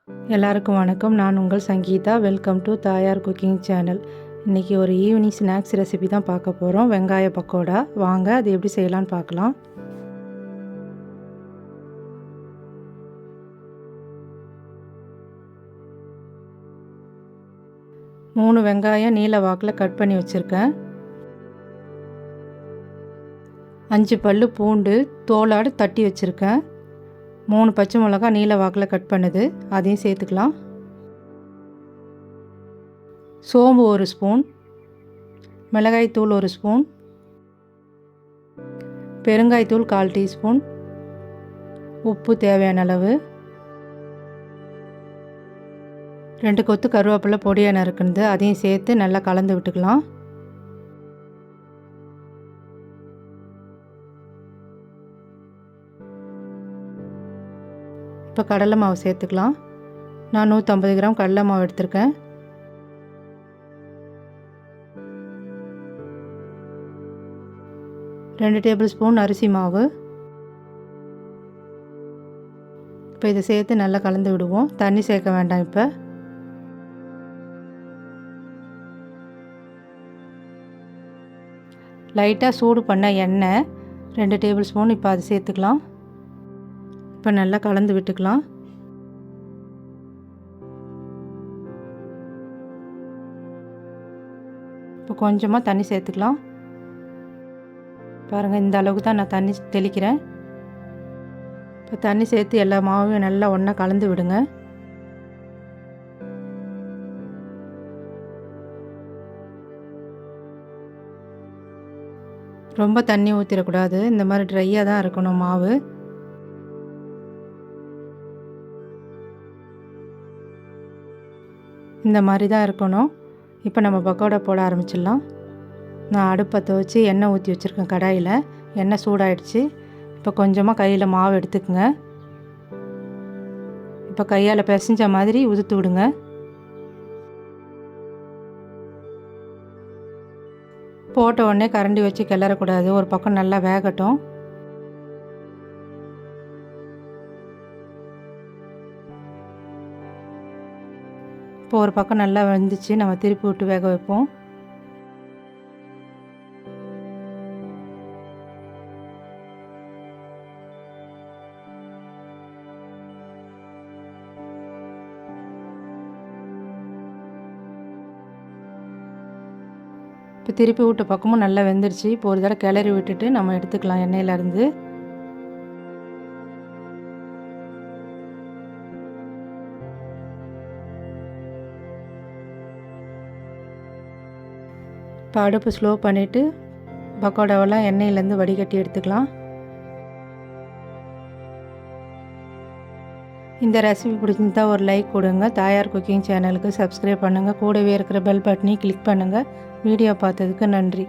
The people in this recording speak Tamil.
எல்லாருக்கும் வணக்கம். நான் உங்கள் சங்கீதா. வெல்கம் டு தாயார் குக்கிங் சேனல். இன்றைக்கி ஒரு ஈவினிங் ஸ்நாக்ஸ் ரெசிபி தான் பார்க்க போகிறோம். வெங்காய பக்கோடா. வாங்க அது எப்படி செய்யலான்னு பார்க்கலாம். மூணு வெங்காயம் நீல வாக்கில் கட் பண்ணி வச்சுருக்கேன். 5 பல்லு பூண்டு தோலோடு தட்டி வச்சுருக்கேன். 3 பச்சை மிளகாய் நீல வாக்கில் கட் பண்ணுது, அதையும் சேர்த்துக்கலாம். சோம்பு 1 ஸ்பூன், மிளகாய்த்தூள் 1 ஸ்பூன், பெருங்காயத்தூள் 1/4 டீஸ்பூன், உப்பு தேவையான அளவு, 2 கொத்து கருவேப்பிலை பொடியாக நறுக்குது, அதையும் சேர்த்து நல்லா கலந்து விட்டுக்கலாம். இப்போ கடலை மாவு சேர்த்துக்கலாம். நான் 150 கிராம் கடலை மாவு எடுத்திருக்கேன். ரெண்டு டேபிள் ஸ்பூன் அரிசி மாவு. இப்போ இதை சேர்த்து நல்லா கலந்து விடுவோம். தண்ணி சேர்க்க வேண்டாம். இப்போ லைட்டாக சூடு பண்ண எண்ணெய் 2 டேபிள் ஸ்பூன் இப்போ அது சேர்த்துக்கலாம். இப்போ நல்லா கலந்து விட்டுக்கலாம். இப்போ கொஞ்சமாக தண்ணி சேர்த்துக்கலாம். பாருங்கள், இந்த அளவுக்கு தான் நான் தண்ணி தெளிக்கிறேன். இப்போ தண்ணி சேர்த்து எல்லா மாவையும் நல்லா ஒன்றா கலந்து விடுங்க. ரொம்ப தண்ணி ஊற்றிடக்கூடாது. இந்த மாதிரி ட்ரையாக தான் இருக்கணும் மாவு. இந்த மாதிரி தான் இருக்கணும். இப்போ நம்ம பக்கோடா போட ஆரம்பிச்சிடலாம். நான் அடுப்பத்தை வச்சு எண்ணெய் ஊற்றி வச்சுருக்கேன். கடாயில் எண்ணெய் சூடாயிடுச்சு. இப்போ கொஞ்சமாக கையில் மாவு எடுத்துக்கோங்க. இப்போ கையால் பிசைஞ்ச மாதிரி உதுத்து விடுங்க. போட்ட உடனே கரண்டி வச்சு கிளறக்கூடாது. ஒரு பக்கம் நல்லா வேகட்டும். இப்போ ஒரு பக்கம் நல்லா வெந்துச்சு. நம்ம திருப்பி விட்டு வேக வைப்போம். இப்போ திருப்பி விட்ட பக்கமும் நல்லா வெந்துருச்சு. இப்போ ஒரு தடவை கிளறி விட்டுட்டு நம்ம எடுத்துக்கலாம் எண்ணெயிலேருந்து. இப்போ அடுப்பு ஸ்லோ பண்ணிவிட்டு பக்கோடாவெல்லாம் எண்ணெயிலேருந்து வடிகட்டி எடுத்துக்கலாம். இந்த ரெசிபி பிடிச்சிருந்தா ஒரு லைக் கொடுங்க. தாயார் குக்கிங் சேனலுக்கு சப்ஸ்கிரைப் பண்ணுங்கள். கூடவே இருக்கிற பெல் பட்டனையும் கிளிக் பண்ணுங்கள். வீடியோ பார்த்ததுக்கு நன்றி.